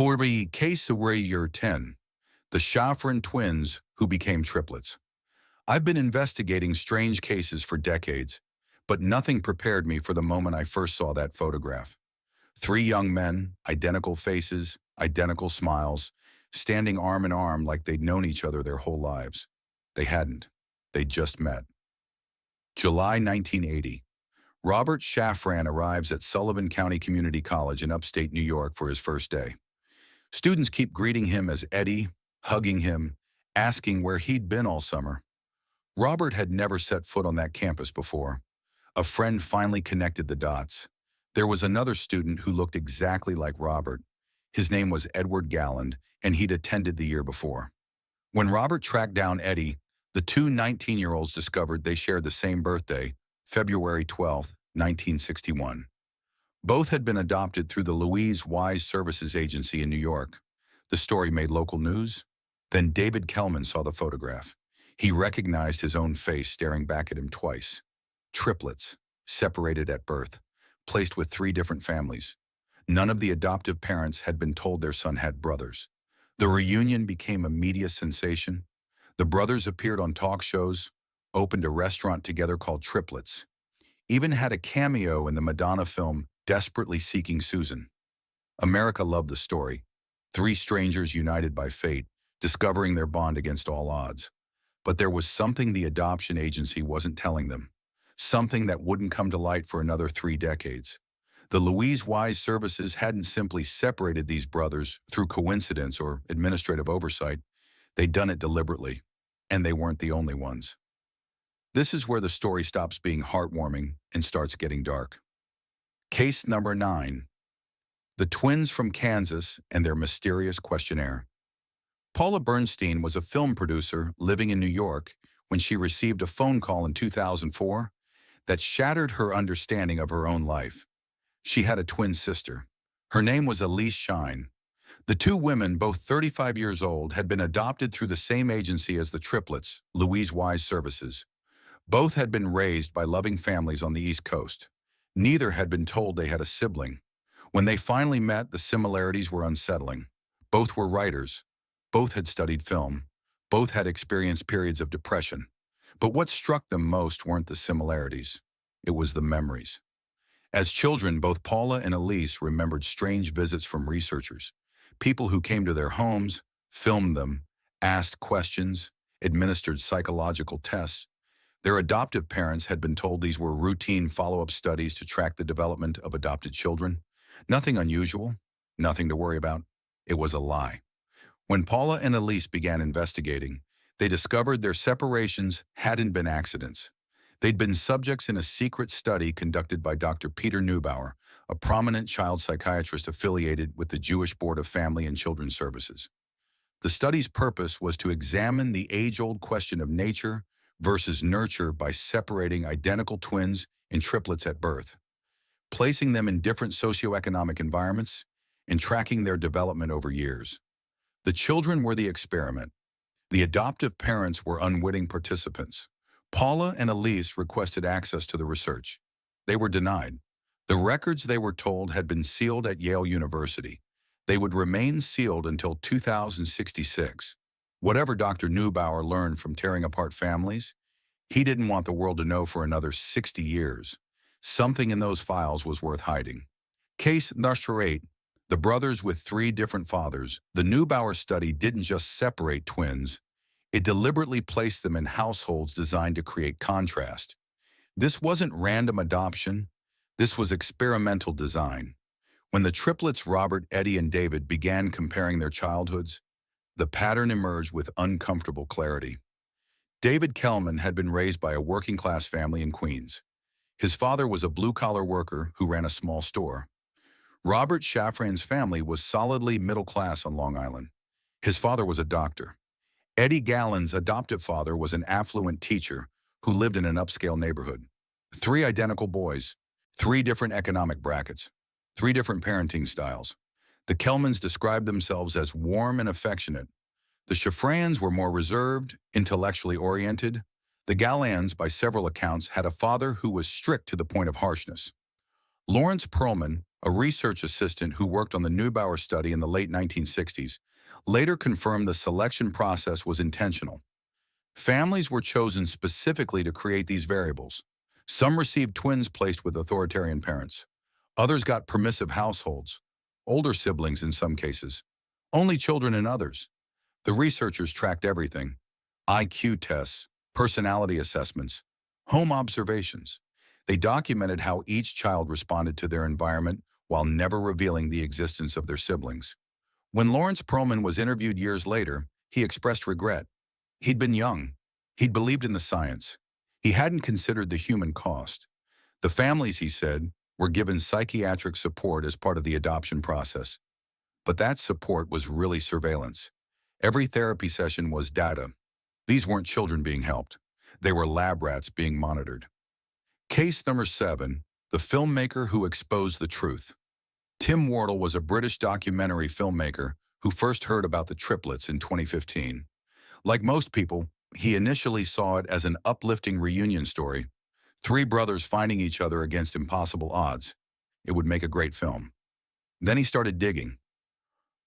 For the case of year 10, the Shafran twins who became triplets. I've been investigating strange cases for decades, but nothing prepared me for the moment I first saw that photograph. Three young men, identical faces, identical smiles, standing arm in arm like they'd known each other their whole lives. They hadn't. They'd just met. July 1980. Robert Shafran arrives at Sullivan County Community College in upstate New York for his first day. Students keep greeting him as Eddie, hugging him, asking where he'd been all summer. Robert had never set foot on that campus before. A friend finally connected the dots. There was another student who looked exactly like Robert. His name was Edward Galland, and he'd attended the year before. When Robert tracked down Eddie, the two 19-year-olds discovered they shared the same birthday, February 12, 1961. Both had been adopted through the Louise Services Agency in New York. The story made local news. Then David Kellman saw the photograph. He recognized his own face staring back at him twice. Triplets, separated at birth, placed with three different families. None of the adoptive parents had been told their son had brothers. The reunion became a media sensation. The brothers appeared on talk shows, opened a restaurant together called Triplets, even had a cameo in the Madonna film Desperately Seeking Susan. America loved the story. Three strangers united by fate, discovering their bond against all odds. But there was something the adoption agency wasn't telling them, something that wouldn't come to light for another 3 decades. The Louise Services hadn't simply separated these brothers through coincidence or administrative oversight. They'd done it deliberately, and they weren't the only ones. This is where the story stops being heartwarming and starts getting dark. Case number 9. The twins from Kansas and their mysterious questionnaire. Paula Bernstein was a film producer living in New York when she received a phone call in 2004 that shattered her understanding of her own life. She had a twin sister. Her name was Elise Shine. The two women, both 35 years old, had been adopted through the same agency as the triplets, Louise Services. Both had been raised by loving families on the East Coast. Neither had been told they had a sibling. When they finally met, the similarities were unsettling. Both were writers. Both had studied film. Both had experienced periods of depression. But what struck them most weren't the similarities. It was the memories. As children, both Paula and Elise remembered strange visits from researchers, people who came to their homes, filmed them, asked questions, administered psychological tests. Their adoptive parents had been told these were routine follow-up studies to track the development of adopted children. Nothing unusual, nothing to worry about. It was a lie. When Paula and Elise began investigating, they discovered their separations hadn't been accidents. They'd been subjects in a secret study conducted by Dr. Peter Neubauer, a prominent child psychiatrist affiliated with the Jewish Board of Family and Children's Services. The study's purpose was to examine the age-old question of nature versus nurture by separating identical twins and triplets at birth, placing them in different socioeconomic environments, and tracking their development over years. The children were the experiment. The adoptive parents were unwitting participants. Paula and Elise requested access to the research. They were denied. The records, they were told, had been sealed at Yale University. They would remain sealed until 2066. Whatever Dr. Neubauer learned from tearing apart families, he didn't want the world to know for another 60 years. Something in those files was worth hiding. Case number 8. The brothers with 3 different fathers. The Neubauer study didn't just separate twins. It deliberately placed them in households designed to create contrast. This wasn't random adoption. This was experimental design. When the triplets Robert, Eddie, and David began comparing their childhoods, the pattern emerged with uncomfortable clarity. David Kellman had been raised by a working-class family in Queens. His father was a blue-collar worker who ran a small store. Robert Shafran's family was solidly middle-class on Long Island. His father was a doctor. Eddie Galland's adoptive father was an affluent teacher who lived in an upscale neighborhood. 3 identical boys, 3 different economic brackets, 3 different parenting styles. The Kellmans described themselves as warm and affectionate. The Shafrans were more reserved, intellectually oriented. The Gallands, by several accounts, had a father who was strict to the point of harshness. Lawrence Perlman, a research assistant who worked on the Neubauer study in the late 1960s, later confirmed the selection process was intentional. Families were chosen specifically to create these variables. Some received twins placed with authoritarian parents. Others got permissive households, older siblings in some cases, only children in others. The researchers tracked everything: IQ tests, personality assessments, home observations. They documented how each child responded to their environment while never revealing the existence of their siblings. When Lawrence Perlman was interviewed years later, he expressed regret. He'd been young. He'd believed in the science. He hadn't considered the human cost. The families, he said, were given psychiatric support as part of the adoption process. But that support was really surveillance. Every therapy session was data. These weren't children being helped. They were lab rats being monitored. Case number 7, the filmmaker who exposed the truth. Tim Wardle was a British documentary filmmaker who first heard about the triplets in 2015. Like most people, he initially saw it as an uplifting reunion story. 3 brothers finding each other against impossible odds. It would make a great film. Then he started digging.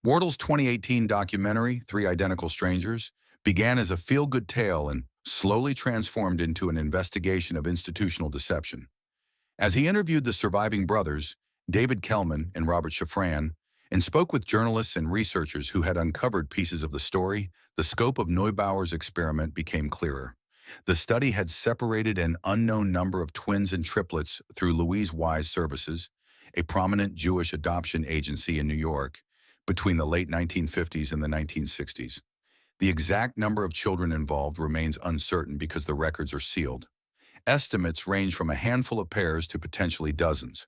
Wardle's 2018 documentary, 3 Identical Strangers, began as a feel-good tale and slowly transformed into an investigation of institutional deception. As he interviewed the surviving brothers, David Kellman and Robert Shafran, and spoke with journalists and researchers who had uncovered pieces of the story, the scope of Neubauer's experiment became clearer. The study had separated an unknown number of twins and triplets through Louise Services, a prominent Jewish adoption agency in New York, between the late 1950s and the 1960s. The exact number of children involved remains uncertain because the records are sealed. Estimates range from a handful of pairs to potentially dozens.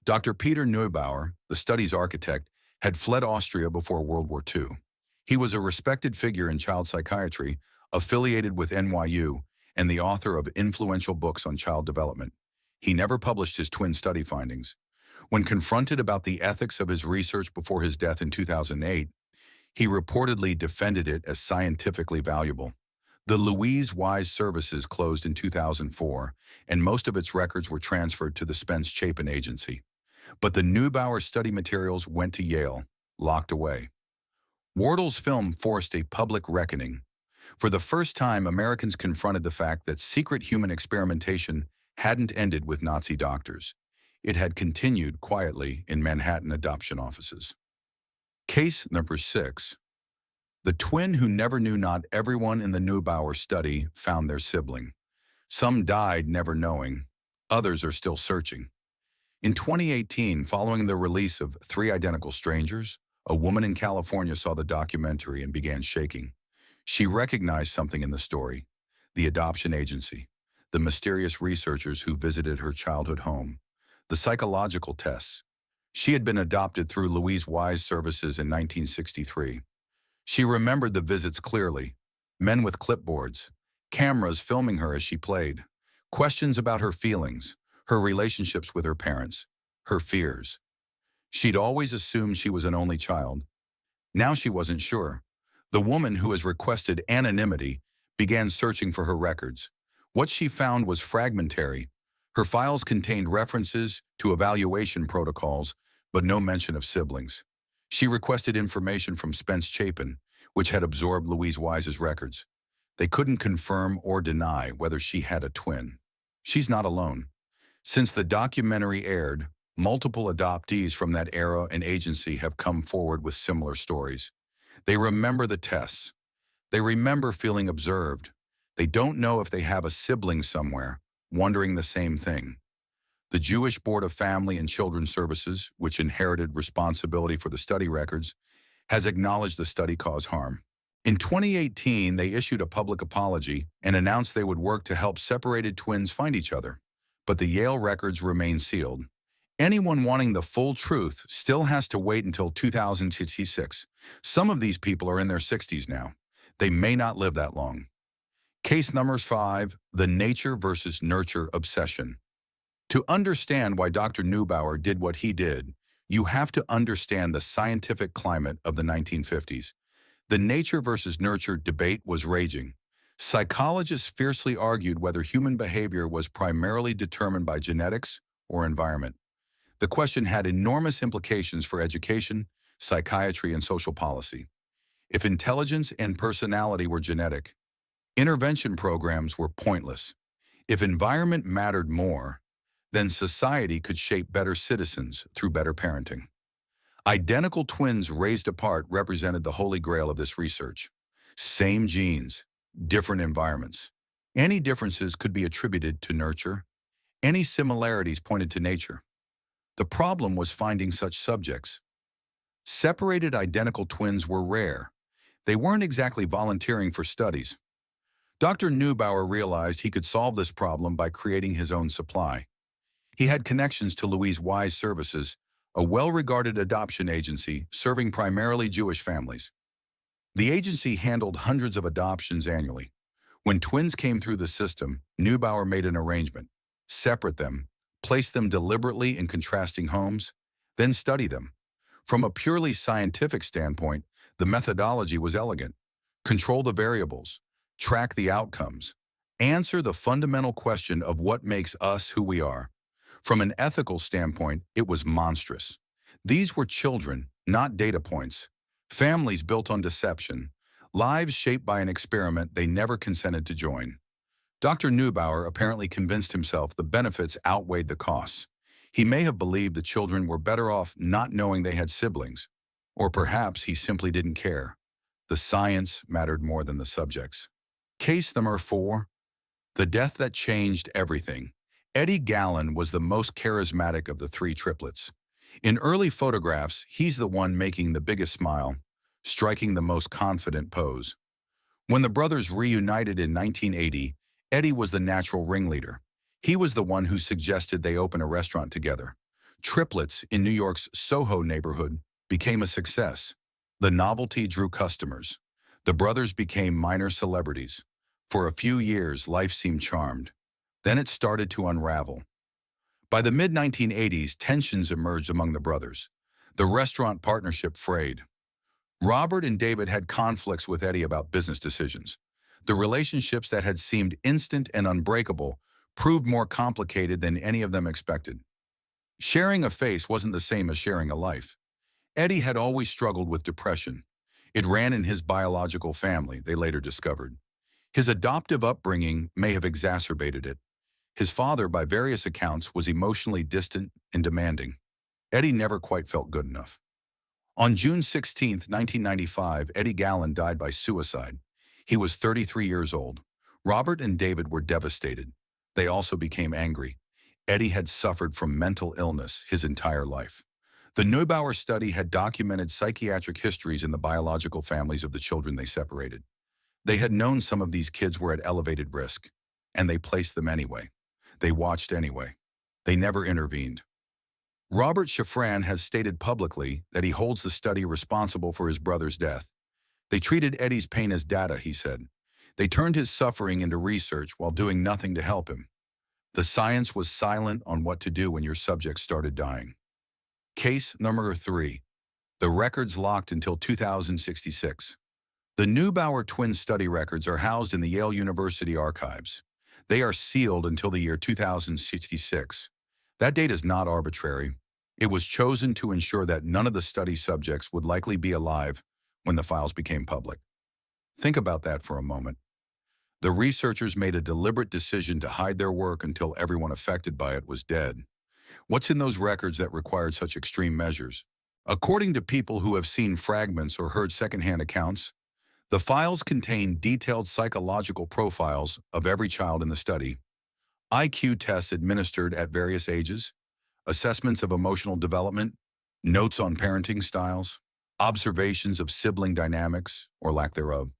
Dr. Peter Neubauer, the study's architect, had fled Austria before World War II. He was a respected figure in child psychiatry, affiliated with NYU, and the author of influential books on child development. He never published his twin study findings. When confronted about the ethics of his research before his death in 2008, he reportedly defended it as scientifically valuable. The Louise Services closed in 2004, and most of its records were transferred to the Spence Chapin Agency. But the Neubauer study materials went to Yale, locked away. Wardle's film forced a public reckoning. For the first time, Americans confronted the fact that secret human experimentation hadn't ended with Nazi doctors. It had continued quietly in Manhattan adoption offices. Case number 6. The twin who never knew not everyone in the Neubauer study found their sibling. Some died never knowing. Others are still searching. In 2018, following the release of 3 Identical Strangers, a woman in California saw the documentary and began shaking. She recognized something in the story: the adoption agency, the mysterious researchers who visited her childhood home, the psychological tests. She had been adopted through Louise Services in 1963. She remembered the visits clearly: men with clipboards, cameras filming her as she played, questions about her feelings, her relationships with her parents, her fears. She'd always assumed she was an only child. Now she wasn't sure. The woman, who has requested anonymity, began searching for her records. What she found was fragmentary. Her files contained references to evaluation protocols, but no mention of siblings. She requested information from Spence Chapin, which had absorbed Louise Wise's records. They couldn't confirm or deny whether she had a twin. She's not alone. Since the documentary aired, multiple adoptees from that era and agency have come forward with similar stories. They remember the tests. They remember feeling observed. They don't know if they have a sibling somewhere, wondering the same thing. The Jewish Board of Family and Children's Services, which inherited responsibility for the study records, has acknowledged the study caused harm. In 2018, they issued a public apology and announced they would work to help separated twins find each other. But the Yale records remain sealed. Anyone wanting the full truth still has to wait until 2066. Some of these people are in their 60s now. They may not live that long. Case number 5, the nature versus nurture obsession. To understand why Dr. Neubauer did what he did, you have to understand the scientific climate of the 1950s. The nature versus nurture debate was raging. Psychologists fiercely argued whether human behavior was primarily determined by genetics or environment. The question had enormous implications for education, psychiatry, and social policy. If intelligence and personality were genetic, intervention programs were pointless. If environment mattered more, then society could shape better citizens through better parenting. Identical twins raised apart represented the holy grail of this research. Same genes, different environments. Any differences could be attributed to nurture. Any similarities pointed to nature. The problem was finding such subjects. Separated identical twins were rare. They weren't exactly volunteering for studies. Dr. Neubauer realized he could solve this problem by creating his own supply. He had connections to Louise Wise Services, a well-regarded adoption agency serving primarily Jewish families. The agency handled hundreds of adoptions annually. When twins came through the system, Neubauer made an arrangement: separate them, place them deliberately in contrasting homes, then study them. From a purely scientific standpoint, the methodology was elegant. Control the variables, track the outcomes, answer the fundamental question of what makes us who we are. From an ethical standpoint, it was monstrous. These were children, not data points. Families built on deception, lives shaped by an experiment they never consented to join. Dr. Neubauer apparently convinced himself the benefits outweighed the costs. He may have believed the children were better off not knowing they had siblings, or perhaps he simply didn't care. The science mattered more than the subjects. Case number 4, the death that changed everything. Eddie Gallen was the most charismatic of the 3 triplets. In early photographs, he's the one making the biggest smile, striking the most confident pose. When the brothers reunited in 1980, Eddie was the natural ringleader. He was the one who suggested they open a restaurant together. Triplets in New York's Soho neighborhood became a success. The novelty drew customers. The brothers became minor celebrities. For a few years, life seemed charmed. Then it started to unravel. By the mid-1980s, tensions emerged among the brothers. The restaurant partnership frayed. Robert and David had conflicts with Eddie about business decisions. The relationships that had seemed instant and unbreakable proved more complicated than any of them expected. Sharing a face wasn't the same as sharing a life. Eddie had always struggled with depression. It ran in his biological family, they later discovered. His adoptive upbringing may have exacerbated it. His father, by various accounts, was emotionally distant and demanding. Eddie never quite felt good enough. On June 16, 1995, Eddie Gallen died by suicide. He was 33 years old. Robert and David were devastated. They also became angry. Eddie had suffered from mental illness his entire life. The Neubauer study had documented psychiatric histories in the biological families of the children they separated. They had known some of these kids were at elevated risk, and they placed them anyway. They watched anyway. They never intervened. Robert Shafran has stated publicly that he holds the study responsible for his brother's death. They treated Eddie's pain as data, he said. They turned his suffering into research while doing nothing to help him. The science was silent on what to do when your subject started dying. Case number 3. The records locked until 2066. The Neubauer twin study records are housed in the Yale University archives. They are sealed until the year 2066. That date is not arbitrary. It was chosen to ensure that none of the study subjects would likely be alive when the files became public. Think about that for a moment. The researchers made a deliberate decision to hide their work until everyone affected by it was dead. What's in those records that required such extreme measures? According to people who have seen fragments or heard secondhand accounts, the files contain detailed psychological profiles of every child in the study, IQ tests administered at various ages, assessments of emotional development, notes on parenting styles, observations of sibling dynamics, or lack thereof,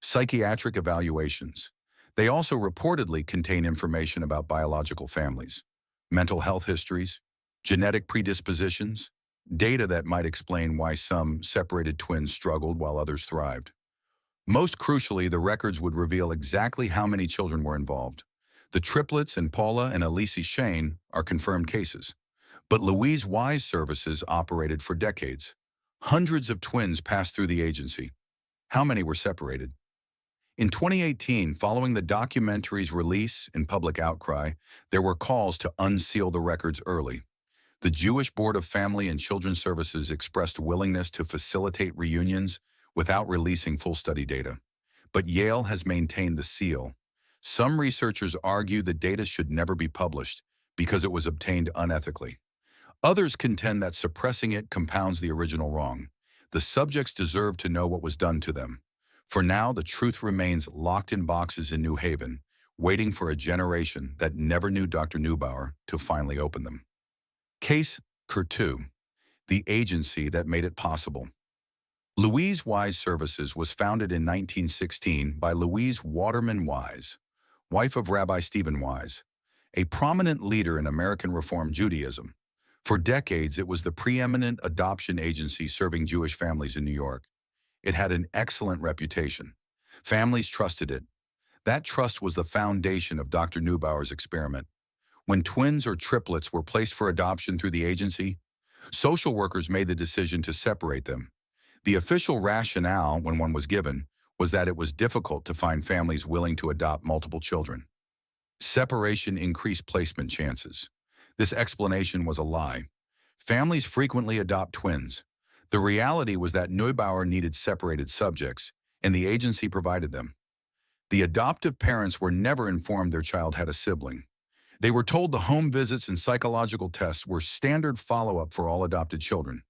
psychiatric evaluations. They also reportedly contain information about biological families, mental health histories, genetic predispositions, data that might explain why some separated twins struggled while others thrived. Most crucially, the records would reveal exactly how many children were involved. The triplets and Paula and Elise Shane are confirmed cases. But Louise Wise Services operated for decades. Hundreds of twins passed through the agency. How many were separated? In 2018, following the documentary's release and public outcry, there were calls to unseal the records early. The Jewish Board of Family and Children's Services expressed willingness to facilitate reunions without releasing full study data. But Yale has maintained the seal. Some researchers argue the data should never be published because it was obtained unethically. Others contend that suppressing it compounds the original wrong. The subjects deserve to know what was done to them. For now, the truth remains locked in boxes in New Haven, waiting for a generation that never knew Dr. Neubauer to finally open them. Case Curtu, the agency that made it possible. Louise Wise Services was founded in 1916 by Louise Waterman Wise, wife of Rabbi Stephen Wise, a prominent leader in American Reform Judaism. For decades, it was the preeminent adoption agency serving Jewish families in New York. It had an excellent reputation. Families trusted it. That trust was the foundation of Dr. Neubauer's experiment. When twins or triplets were placed for adoption through the agency, social workers made the decision to separate them. The official rationale, when one was given, was that it was difficult to find families willing to adopt multiple children. Separation increased placement chances. This explanation was a lie. Families frequently adopt twins. The reality was that Neubauer needed separated subjects, and the agency provided them. The adoptive parents were never informed their child had a sibling. They were told the home visits and psychological tests were standard follow-up for all adopted children.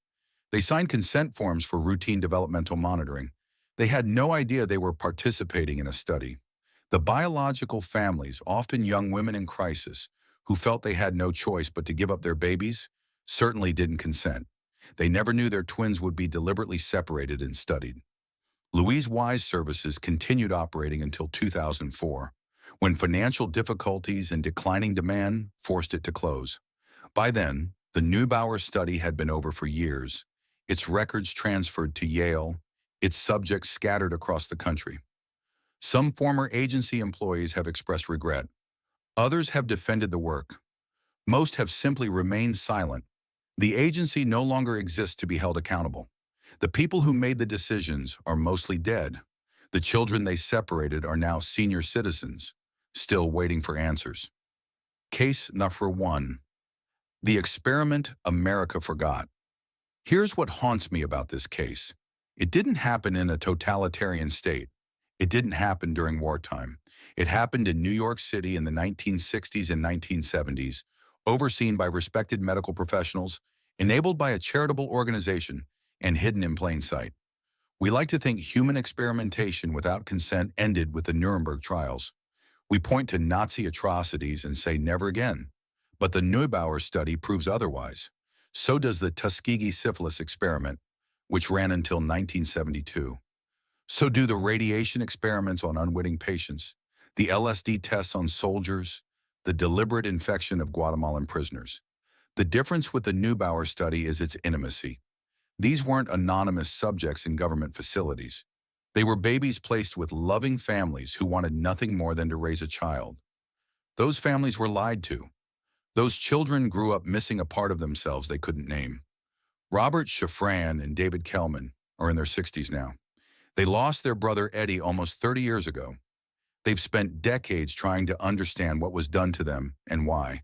They signed consent forms for routine developmental monitoring. They had no idea they were participating in a study. The biological families, often young women in crisis, who felt they had no choice but to give up their babies, certainly didn't consent. They never knew their twins would be deliberately separated and studied. Louise Wise Services continued operating until 2004, when financial difficulties and declining demand forced it to close. By then, the Neubauer study had been over for years, its records transferred to Yale, its subjects scattered across the country. Some former agency employees have expressed regret. Others have defended the work. Most have simply remained silent. The agency no longer exists to be held accountable. The people who made the decisions are mostly dead. The children they separated are now senior citizens, still waiting for answers. Case number 1. The experiment America forgot. Here's what haunts me about this case. It didn't happen in a totalitarian state. It didn't happen during wartime. It happened in New York City in the 1960s and 1970s, overseen by respected medical professionals, enabled by a charitable organization, and hidden in plain sight. We like to think human experimentation without consent ended with the Nuremberg trials. We point to Nazi atrocities and say never again. But the Neubauer study proves otherwise. So does the Tuskegee syphilis experiment, which ran until 1972. So do the radiation experiments on unwitting patients, the LSD tests on soldiers, the deliberate infection of Guatemalan prisoners. The difference with the Neubauer study is its intimacy. These weren't anonymous subjects in government facilities. They were babies placed with loving families who wanted nothing more than to raise a child. Those families were lied to. Those children grew up missing a part of themselves they couldn't name. Robert Shafran and David Kellman are in their 60s now. They lost their brother Eddie almost 30 years ago. They've spent decades trying to understand what was done to them and why.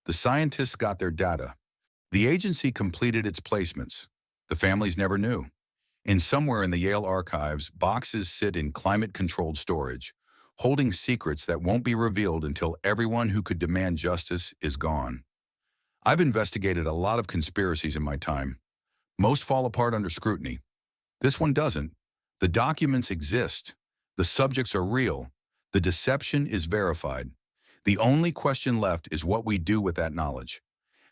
The scientists got their data. The agency completed its placements. The families never knew. And somewhere in the Yale archives, boxes sit in climate-controlled storage, holding secrets that won't be revealed until everyone who could demand justice is gone. I've investigated a lot of conspiracies in my time. Most fall apart under scrutiny. This one doesn't. The documents exist. The subjects are real. The deception is verified. The only question left is what we do with that knowledge.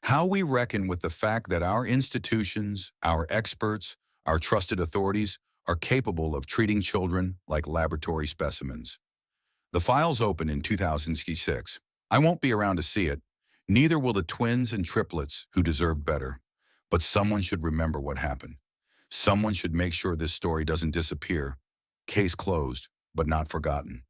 How we reckon with the fact that our institutions, our experts, our trusted authorities are capable of treating children like laboratory specimens. The file's open in 2006. I won't be around to see it. Neither will the twins and triplets who deserve better. But someone should remember what happened. Someone should make sure this story doesn't disappear. Case closed, but not forgotten.